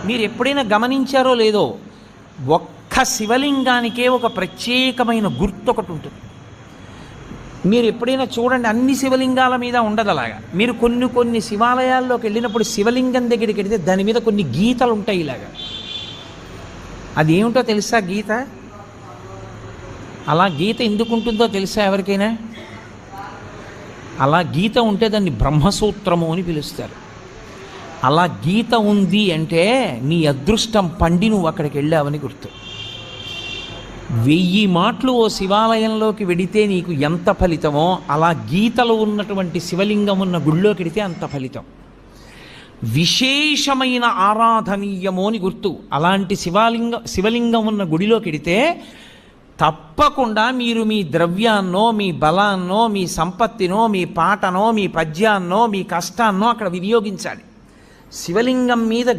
మీరు ఎప్పుడైనా గమనించారో లేదో, ఒక్క శివలింగానికే ఒక ప్రత్యేకమైన గుర్తు ఒకటి ఉంటుంది. మీరు ఎప్పుడైనా చూడండి, అన్ని శివలింగాల మీద ఉండదు అలాగా. మీరు కొన్ని కొన్ని శివాలయాల్లోకి వెళ్ళినప్పుడు శివలింగం దగ్గరికి వెళితే దాని మీద కొన్ని గీతలు ఉంటాయి ఇలాగా. అది ఏమిటో తెలుసా గీత? అలా గీత ఎందుకు ఉంటుందో తెలుసా ఎవరికైనా? అలా గీత ఉంటే దాన్ని బ్రహ్మసూత్రము అని పిలుస్తారు. అలా గీత ఉంది అంటే నీ అదృష్టం పండి నువ్వు అక్కడికి వెళ్ళావని గుర్తు. 1000 మాటలు ఓ శివాలయంలోకి వెడితే నీకు ఎంత ఫలితమో, అలా గీతలు ఉన్నటువంటి శివలింగం ఉన్న గుళ్ళోకి వెడితే అంత ఫలితం. విశేషమైన ఆరాధనీయమో అని గుర్తు. అలాంటి శివలింగం ఉన్న గుడిలోకి వెడితే తప్పకుండా మీరు మీ ద్రవ్యాన్నో, మీ బలాన్నో, మీ సంపత్తినో, మీ పాటనో, మీ పద్యాన్నో, మీ కష్టాన్నో అక్కడ వినియోగించాలి. శివలింగం మీద